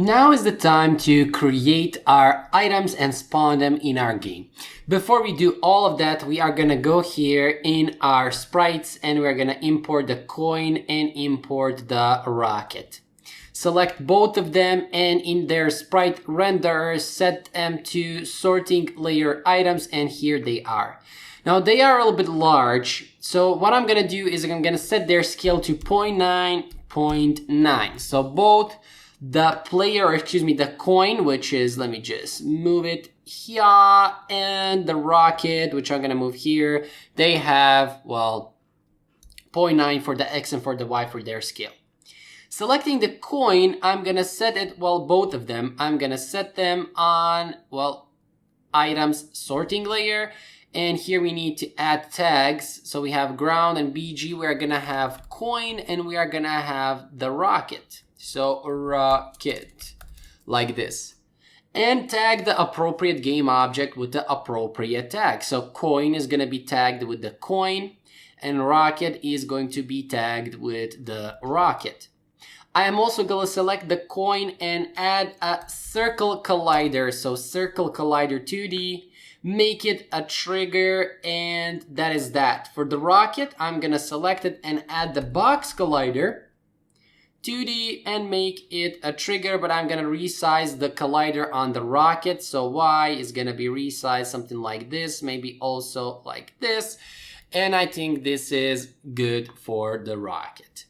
Now is the time to create our items and spawn them in our game. Before we do all of that, we are gonna go here in our sprites and we're gonna import the coin and import the rocket. Select both of them and in their sprite renderer, set them to sorting layer items, and here they are. Now they are a little bit large, so what I'm gonna do is I'm gonna set their scale to 0.9. So both the the coin, which is, let me just move it here, and the rocket, which I'm gonna move here, they have, well, 0.9 for the X and for the Y for their scale. Selecting the coin, I'm gonna set it, well, both of them, I'm gonna set them on, well, items sorting layer. And here we need to add tags. So we have ground and BG, we're gonna have coin, and we are gonna have the rocket. So rocket, like this. And tag the appropriate game object with the appropriate tag. So coin is gonna be tagged with the coin, and rocket is going to be tagged with the rocket. I am also going to select the coin and add a circle collider. So circle collider 2D, make it a trigger, and that is that. For the rocket, I'm going to select it and add the box collider 2D and make it a trigger, but I'm going to resize the collider on the rocket. So Y is going to be resized something like this, maybe also like this. And I think this is good for the rocket.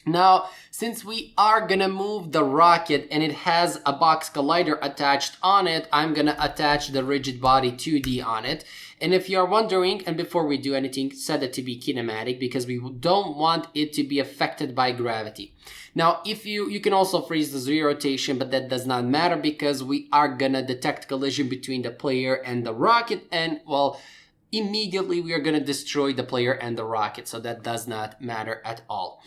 Now, since we are gonna move the rocket and it has a box collider attached on it, I'm gonna attach the rigid body 2D on it. And if you're wondering, and before we do anything, set it to be kinematic because we don't want it to be affected by gravity. Now, if you can also freeze the Z rotation, but that does not matter because we are gonna detect collision between the player and the rocket, and well, immediately we are gonna destroy the player and the rocket, so that does not matter at all.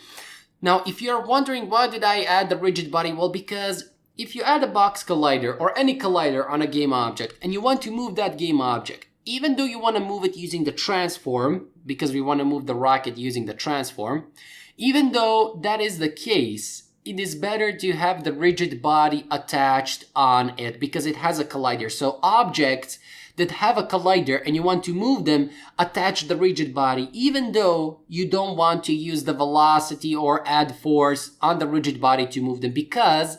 Now, if you're wondering why did I add the rigid body, well, because if you add a box collider or any collider on a game object and you want to move that game object, even though you want to move it using the transform, because we want to move the rocket using the transform, even though that is the case, it is better to have the rigid body attached on it because it has a collider. So objects that have a collider and you want to move them, attach the rigid body, even though you don't want to use the velocity or add force on the rigid body to move them, because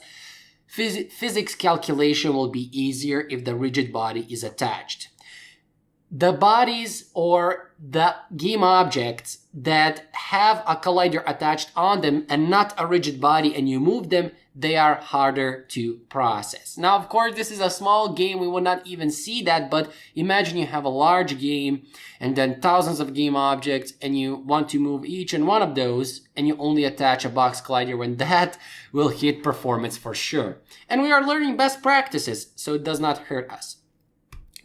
physics calculation will be easier if the rigid body is attached. The bodies or the game objects that have a collider attached on them and not a rigid body and you move them, they are harder to process. Now, of course, this is a small game. We will not even see that, but imagine you have a large game and then thousands of game objects and you want to move each and one of those and you only attach a box collider, when that will hit performance for sure. And we are learning best practices, so it does not hurt us.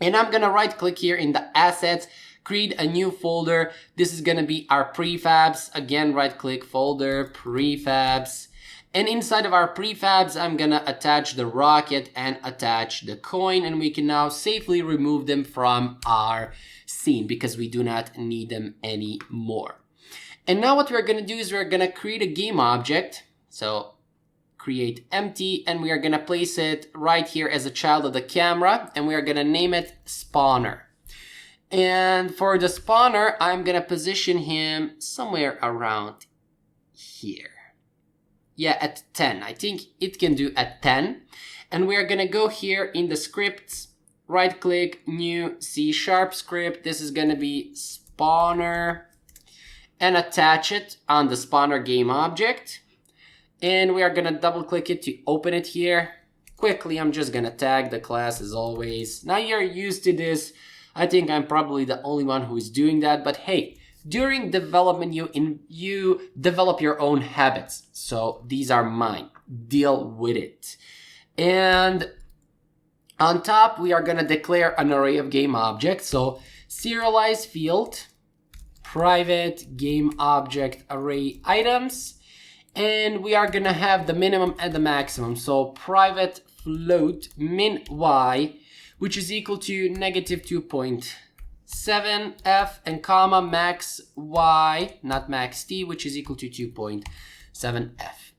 And I'm gonna right click here in the assets, create a new folder. This is gonna be our prefabs. Again, right click, folder, prefabs. And inside of our prefabs, I'm gonna attach the rocket and attach the coin, and we can now safely remove them from our scene because we do not need them anymore. And now what we're gonna do is we're gonna create a game object. So create empty, and we are gonna place it right here as a child of the camera, and we are gonna name it spawner. And for the spawner, I'm gonna position him somewhere around here. Yeah, at 10. I think it can do at 10. And we are gonna go here in the scripts, right click, new C# script. This is gonna be spawner, and attach it on the spawner game object. And we are gonna double click it to open it here. Quickly, I'm just gonna tag the class as always. Now you're used to this. I think I'm probably the only one who is doing that, but hey, during development, you develop your own habits. So these are mine. Deal with it. And on top, we are gonna declare an array of game objects. So serialize field, private game object array items. And we are gonna have the minimum and the maximum. So private float min y, which is equal to -2.7 f, and comma max y, not max t, which is equal to 2.7 f.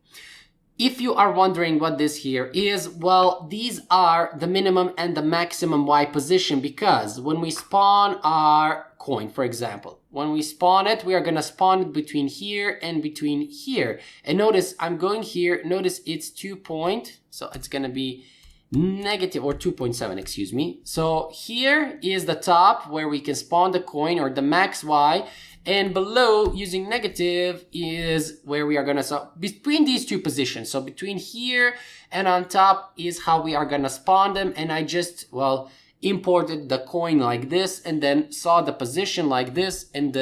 if you are wondering what this here is, well, these are the minimum and the maximum Y position, because when we spawn our coin, for example, when we spawn it, we are going to spawn it between here and between here. And notice I'm going here. Notice it's 2 point. So it's going to be negative, or 2.7, excuse me. So here is the top where we can spawn the coin, or the max Y. And below, using negative, is where we are going to, so between these two positions, so between here and on top is how we are going to spawn them. And I just, well, imported the coin like this, and then saw the position like this, and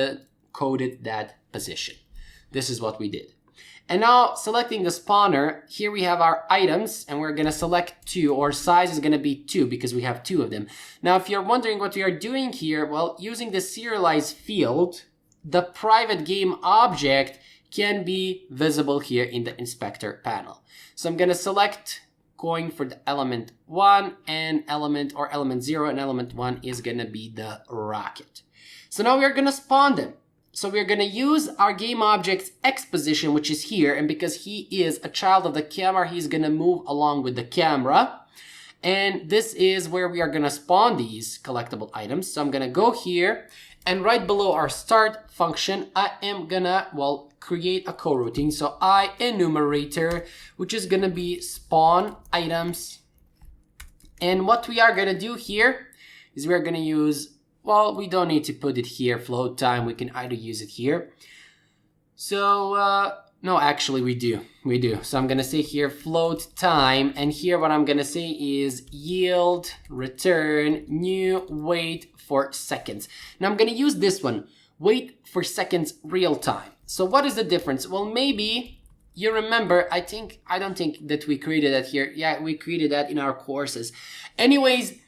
coded that position. This is what we did. And now, selecting the spawner, here we have our items, and we're going to select 2, or size is going to be 2, because we have 2 of them. Now, if you're wondering what we are doing here, well, using the serialize field, the private game object can be visible here in the inspector panel. So I'm going to select coin for the element 1, and element 0, and element 1 is going to be the rocket. So now we're going to spawn them. So we're going to use our game object's X position, which is here. And because he is a child of the camera, he's going to move along with the camera. And this is where we are going to spawn these collectible items. So I'm going to go here, and right below our start function, I am going to, well, create a coroutine. So I enumerator, which is going to be spawn items. And what we are going to do here is we're going to use, well, we don't need to put it here, float time. We can either use it here. So, no, actually we do. So I'm going to say here float time. And here what I'm going to say is yield return new wait for seconds. Now I'm going to use this one, wait for seconds real time. So what is the difference? Well, maybe you remember, I don't think that we created that here. Yeah, we created that in our courses. Anyways,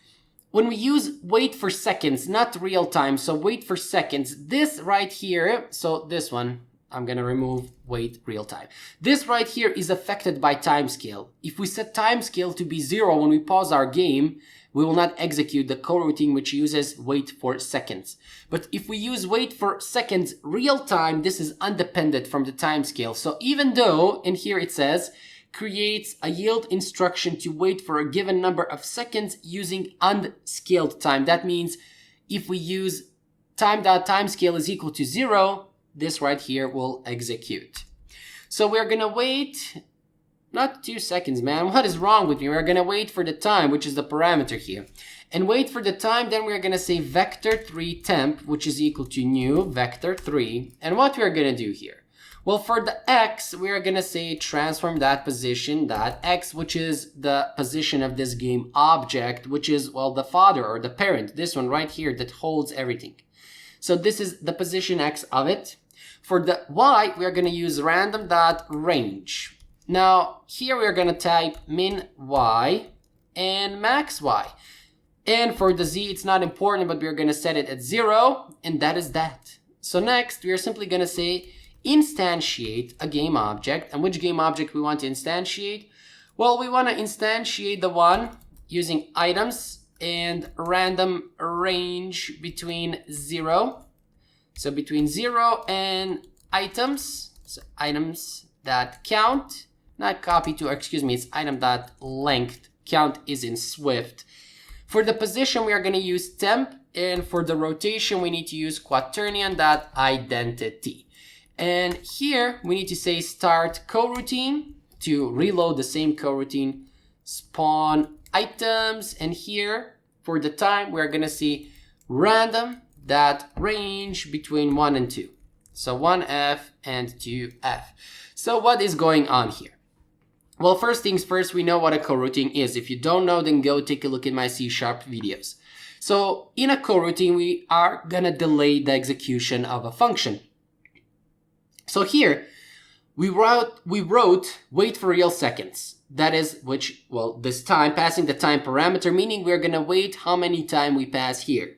when we use wait for seconds, not real time, so wait for seconds, this right here, so this one, I'm going to remove wait real time. This right here is affected by timescale. If we set timescale to be 0 when we pause our game, we will not execute the coroutine which uses wait for seconds. But if we use wait for seconds real time, this is independent from the timescale. So even though in here it says creates a yield instruction to wait for a given number of seconds using unscaled time. That means if we use time.timescale is equal to 0, this right here will execute. So we're going to wait, not 2 seconds, man. What is wrong with me? We're going to wait for the time, which is the parameter here. And wait for the time, then we're going to say vector3 temp, which is equal to new vector3. And what we're going to do here? Well, for the X, we're going to say transform that position, that X, which is the position of this game object, which is, well, the father or the parent, this one right here that holds everything. So this is the position X of it. For the Y, we're going to use random.range. Now, here we're going to type min Y and max Y. And for the Z, it's not important, but we're going to set it at 0, and that is that. So next, we are simply going to say instantiate a game object. And which game object we want to instantiate? Well, we want to instantiate the one using items and random range between 0. So between 0 and items, so items that count, not copy to, excuse me, it's item.length. Count is in Swift. For the position, we are going to use temp, and for the rotation, we need to use quaternion.identity. And here we need to say start coroutine to reload the same coroutine, spawn items, and here for the time we're going to see random that range between 1 and 2. So 1F and 2F. So what is going on here? Well, first things first, we know what a coroutine is. If you don't know, then go take a look at my C# videos. So in a coroutine, we are going to delay the execution of a function. So here, we wrote wait for real seconds. That is which, well, this time, passing the time parameter, meaning we're going to wait how many time we pass here.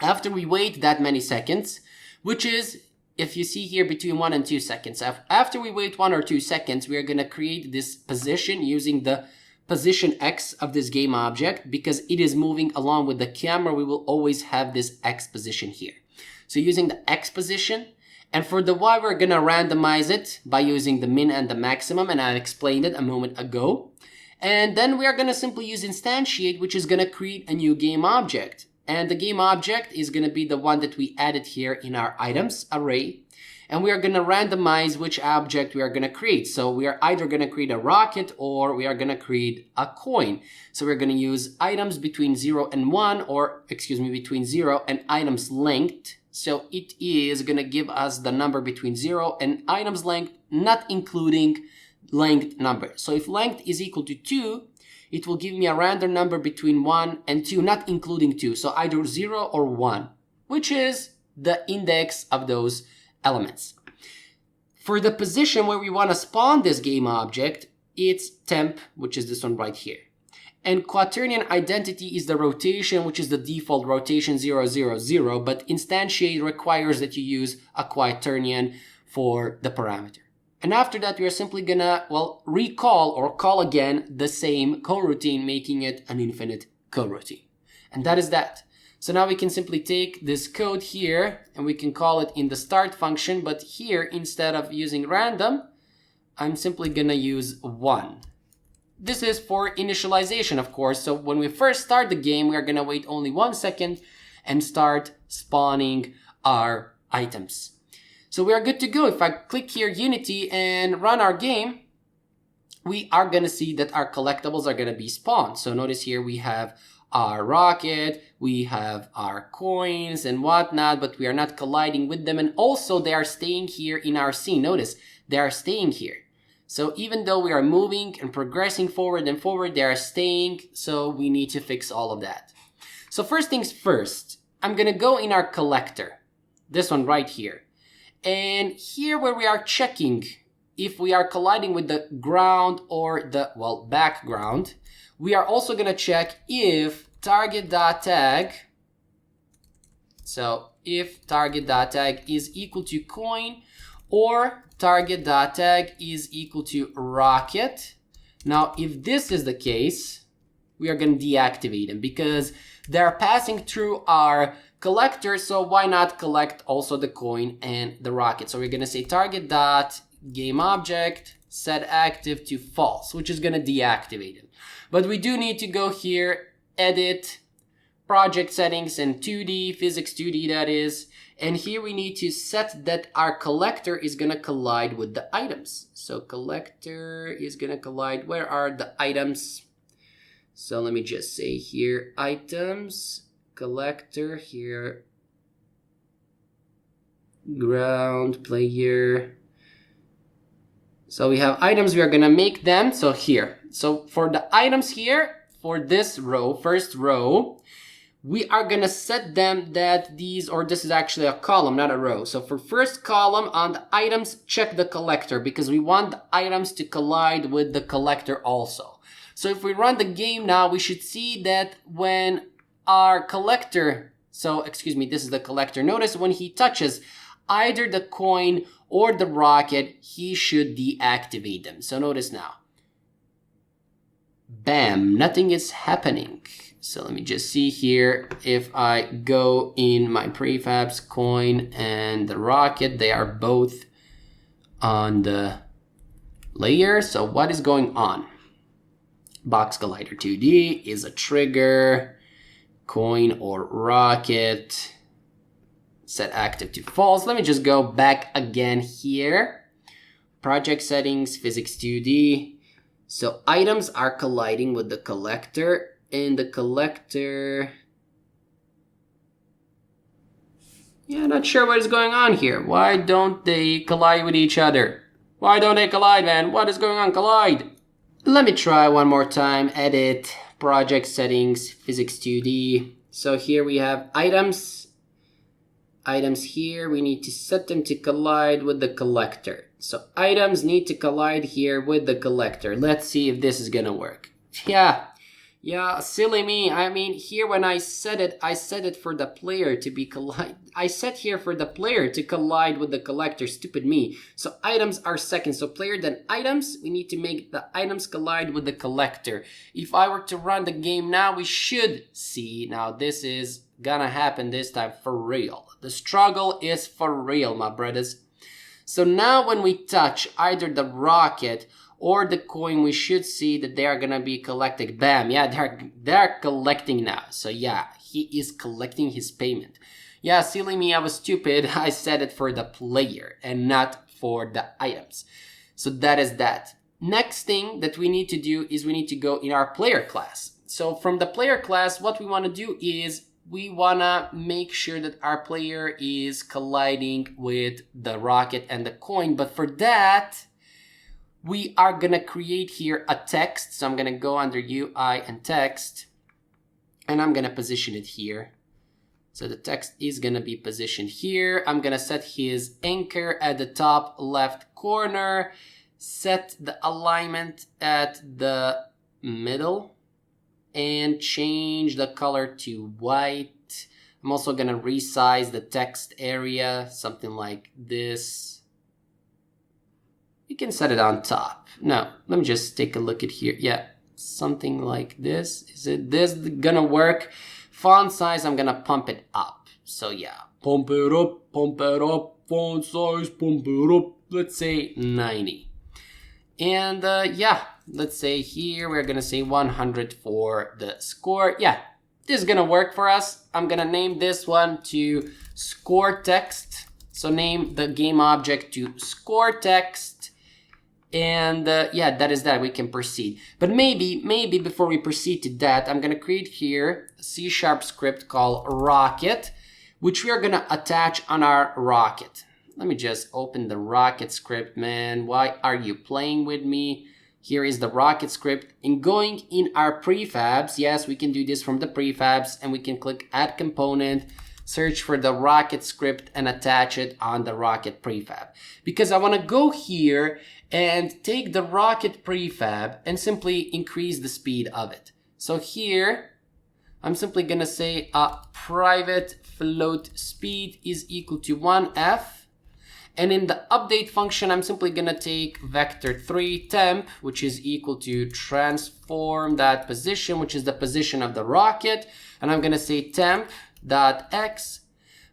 After we wait that many seconds, which is, if you see here, between 1 and 2 seconds. After we wait 1 or 2 seconds, we are going to create this position using the position X of this game object. Because it is moving along with the camera, we will always have this X position here. So using the X position, And for the y, we're gonna randomize it by using the min and the maximum, and I explained it a moment ago. And then we are gonna simply use instantiate, which is gonna create a new game object. And the game object is gonna be the one that we added here in our items array. And we are gonna randomize which object we are gonna create. So we are either gonna create a rocket or we are gonna create a coin. So we're gonna use items between 0 and 1, or excuse me, between 0 and items length. So it is gonna give us the number between 0 and items length, not including length number. So if length is equal to 2, it will give me a random number between 1 and 2, not including 2. So either 0 or 1, which is the index of those elements. For the position where we want to spawn this game object, it's temp, which is this one right here. And quaternion identity is the rotation, which is the default rotation 0, 0, 0, but instantiate requires that you use a quaternion for the parameter. And after that, we are simply gonna, well, recall or call again the same coroutine, making it an infinite coroutine. And that is that. So now we can simply take this code here and we can call it in the start function, but here, instead of using random, I'm simply gonna use 1. This is for initialization, of course. So when we first start the game, we are gonna wait only 1 second and start spawning our items. So we are good to go. If I click here Unity and run our game, we are gonna see that our collectibles are gonna be spawned. So notice here we have our rocket, we have our coins and whatnot, but we are not colliding with them. And also they are staying here in our scene. Notice they are staying here. So even though we are moving and progressing forward and forward, they are staying. So we need to fix all of that. So first things first, I'm gonna go in our collector, this one right here. And here where we are checking if we are colliding with the ground or the, well, background, we are also gonna check if target.tag, so if target.tag is equal to coin or target.tag is equal to rocket. Now, if this is the case, we are gonna deactivate them because they're passing through our collector, so why not collect also the coin and the rocket? So we're gonna say target.gameObject set active to false, which is gonna deactivate it. But we do need to go here, edit, project settings and 2D, physics 2D that is. And here we need to set that our collector is gonna collide with the items. So collector is gonna collide, where are the items? So let me just say here, items, collector here, ground, player. So we have items, we are gonna make them, so here. So for the items here, for this row, first row, we are gonna set them that these, or this is actually a column, not a row. So for first column on the items, check the collector because we want the items to collide with the collector also. So if we run the game now, we should see that when our collector, so excuse me, this is the collector. Notice when he touches either the coin or the rocket, he should deactivate them. So notice now. Bam, nothing is happening. So let me just see here. If I go in my prefabs, coin and the rocket, they are both on the layer. So what is going on? Box Collider 2D is a trigger, coin or rocket, set active to false. Let me just go back again here. Project settings, physics 2D. So items are colliding with the collector, and the collector, yeah, not sure what is going on here. Why don't they collide with each other? Why don't they collide, man? What is going on? Collide. Let me try one more time. Edit, project settings, physics 2D. So here we have items. Items here, we need to set them to collide with the collector. So items need to collide here with the collector. Let's see if this is gonna work. Yeah, silly me. I mean, here when I set it for the player to be collide. I set here for the player to collide with the collector. Stupid me. So items are second. So player then items. We need to make the items collide with the collector. If I were to run the game now, we should see. Now this is gonna happen this time for real. The struggle is for real, my brothers. So now when we touch either the rocket or the coin, we should see that they are gonna be collected. Bam, yeah, they're collecting now. So yeah, he is collecting his payment. Yeah, silly me, I was stupid. I said it for the player and not for the items. So that is that. Next thing that we need to do is we need to go in our player class. So from the player class, what we want to do is we want to make sure that our player is colliding with the rocket and the coin. But for that, we are going to create here a text. So I'm going to go under UI and text, and I'm going to position it here. So the text is going to be positioned here. I'm going to set his anchor at the top left corner, set the alignment at the middle, and change the color to white. I'm also going to resize the text area, something like this. You can set it on top. No, let me just take a look at here. Yeah, something like this. Is it this gonna work? Font size, I'm gonna pump it up. So yeah, pump it up, font size, pump it up. Let's say 90. And yeah, let's say here we're gonna say 100 for the score. Yeah, this is gonna work for us. I'm gonna name this one to score text. So name the game object to score text. And yeah, that is that. We can proceed. But maybe before we proceed to that, I'm going to create here a C# script called rocket, which we are going to attach on our rocket. Let me just open the rocket script, man. Why are you playing with me? Here is the rocket script. And going in our prefabs, yes, we can do this from the prefabs, and we can click add component, search for the rocket script, and attach it on the rocket prefab. Because I want to go here and take the rocket prefab and simply increase the speed of it. So here, I'm simply gonna say private float speed is equal to 1f. And in the update function, I'm simply gonna take vector3 temp, which is equal to transform that position, which is the position of the rocket. And I'm gonna say temp.x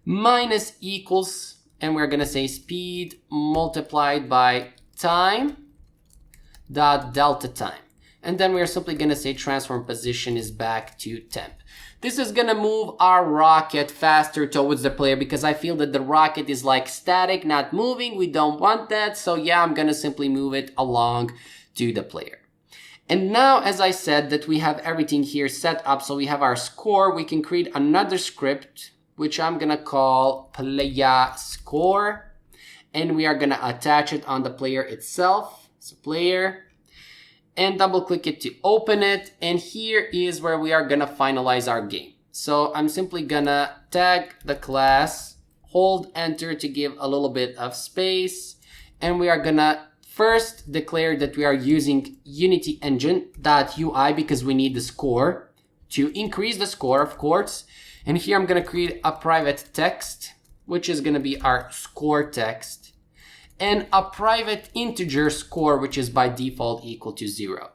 minus equals, and we're gonna say speed multiplied by time dot delta time. And then we're simply going to say transform position is back to temp. This is going to move our rocket faster towards the player because I feel that the rocket is like static, not moving. We don't want that. So yeah, I'm going to simply move it along to the player. And now, as I said, that we have everything here set up. So we have our score. We can create another script, which I'm going to call player score. And we are going to attach it on the player itself. So player, and double click it to open it. And here is where we are going to finalize our game. So I'm simply going to tag the class, hold enter to give a little bit of space. And we are going to first declare that we are using Unity engine.ui because we need the score to increase the score, of course. And here I'm going to create a private text, which is going to be our score text, and a private integer score, which is by default equal to 0.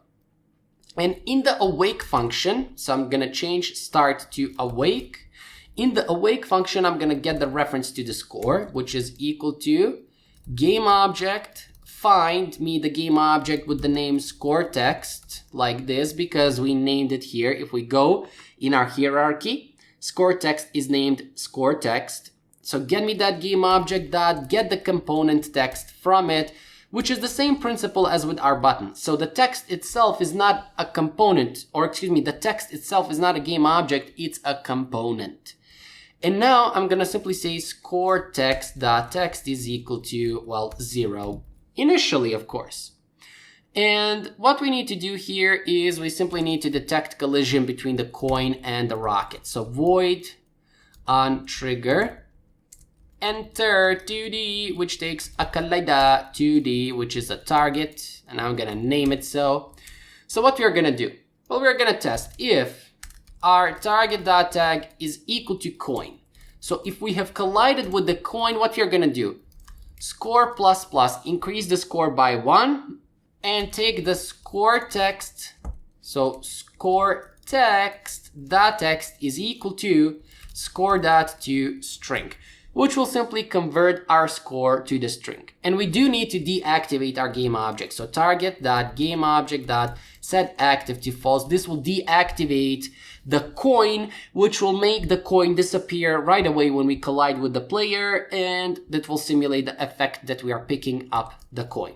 And in the awake function, so I'm going to change start to awake. In the awake function, I'm going to get the reference to the score, which is equal to game object, find me the game object with the name score text, like this, because we named it here. If we go in our hierarchy, score text is named score text. So get me that game object dot get the component text from it, which is the same principle as with our button. So the text itself is not a component, or excuse me, the text itself is not a game object, it's a component. And now I'm going to simply say score text dot text is equal to, well, 0 initially, of course. And what we need to do here is we simply need to detect collision between the coin and the rocket. So void on trigger, enter 2D, which takes a collider 2D, which is a target, and I'm gonna name it so. So what we're gonna do? Well, we're gonna test if our target.tag is equal to coin. So if we have collided with the coin, what we're gonna do? Score plus plus, increase the score by 1, and take the score text. So score text dot text is equal to score dot to string. which will simply convert our score to the string. And we do need to deactivate our game object. So target.gameObject.set active to false. This will deactivate the coin, which will make the coin disappear right away when we collide with the player, and that will simulate the effect that we are picking up the coin.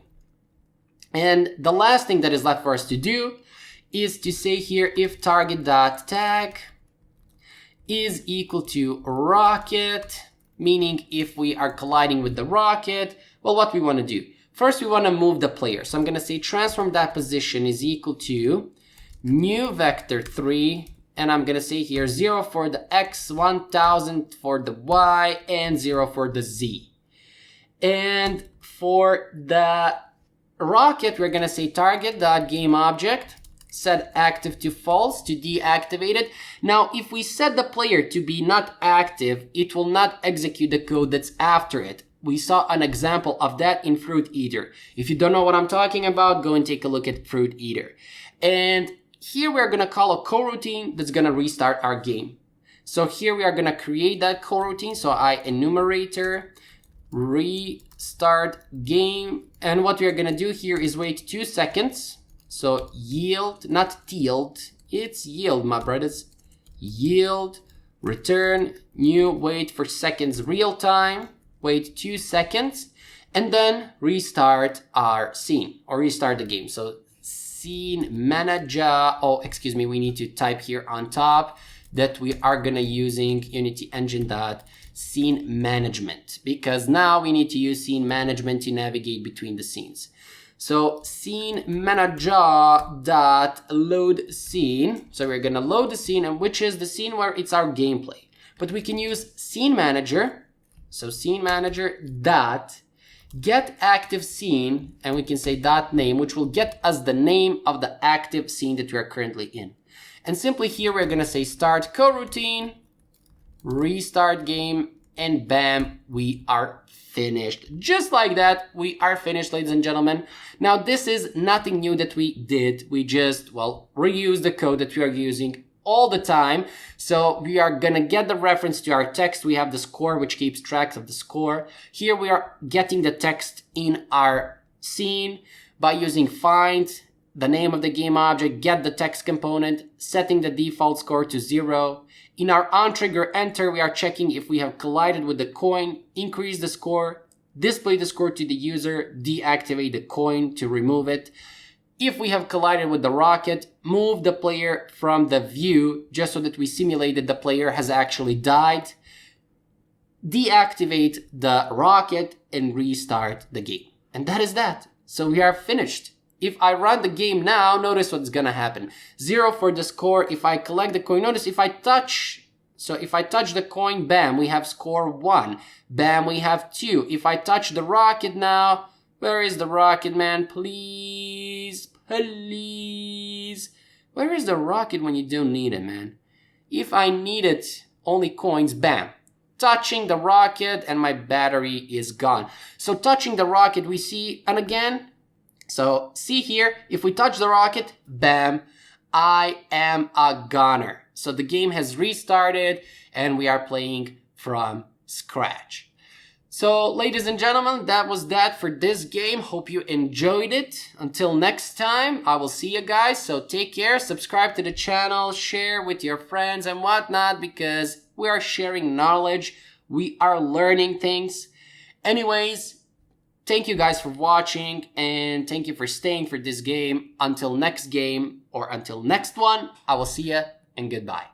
And the last thing that is left for us to do is to say here if target.tag is equal to rocket, meaning if we are colliding with the rocket, well, what we want to do? First, we want to move the player. So I'm going to say transform that position is equal to new vector 3, and I'm going to say here 0 for the x, 1000 for the y, and 0 for the z. And for the rocket, we're going to say target.gameObject set active to false to deactivate it. Now, if we set the player to be not active, it will not execute the code that's after it. We saw an example of that in Fruit Eater. If you don't know what I'm talking about, go and take a look at Fruit Eater. And here we're going to call a coroutine that's going to restart our game. So here we are going to create that coroutine. So enumerator restart game. And what we are going to do here is wait 2 seconds. So yield, not tield, it's yield, my brothers. Yield, return, new, wait for seconds, real time, wait 2 seconds, and then restart our scene or restart the game. So scene manager, we need to type here on top that we are gonna using Unity Engine scene management, because now we need to use scene management to navigate between the scenes. So scene manager dot load scene. So we're gonna load the scene, and which is the scene where it's our gameplay. But we can use scene manager. So scene manager dot get active scene, and we can say dot name, which will get us the name of the active scene that we are currently in. And simply here we're gonna say start coroutine, restart game, and bam, we are finished. Just like that, we are finished, ladies and gentlemen. Now, this is nothing new that we did. We just, reuse the code that we are using all the time. So we are gonna get the reference to our text. We have the score, which keeps track of the score. Here we are getting the text in our scene by using find the name of the game object, get the text component, setting the default score to 0. In our onTrigger enter, we are checking if we have collided with the coin, increase the score, display the score to the user, deactivate the coin to remove it. If we have collided with the rocket, move the player from the view just so that we simulate that the player has actually died. Deactivate the rocket and restart the game. And that is that. So we are finished. If I run the game now, notice what's gonna happen. 0 for the score. If I collect the coin, notice if I touch the coin, bam, we have score 1. Bam, we have 2. If I touch the rocket now, where is the rocket, man? Please, please. Where is the rocket when you don't need it, man? If I need it, only coins, bam. Touching the rocket and my battery is gone. So touching the rocket, we see, and again, so see here, if we touch the rocket, bam, I am a goner. So the game has restarted and we are playing from scratch. So ladies and gentlemen, that was that for this game. Hope you enjoyed it. Until next time, I will see you guys. So take care, subscribe to the channel, share with your friends and whatnot, because we are sharing knowledge. We are learning things. Anyways, thank you guys for watching, and thank you for staying for this game. Until next game, or until next one, I will see you, and goodbye.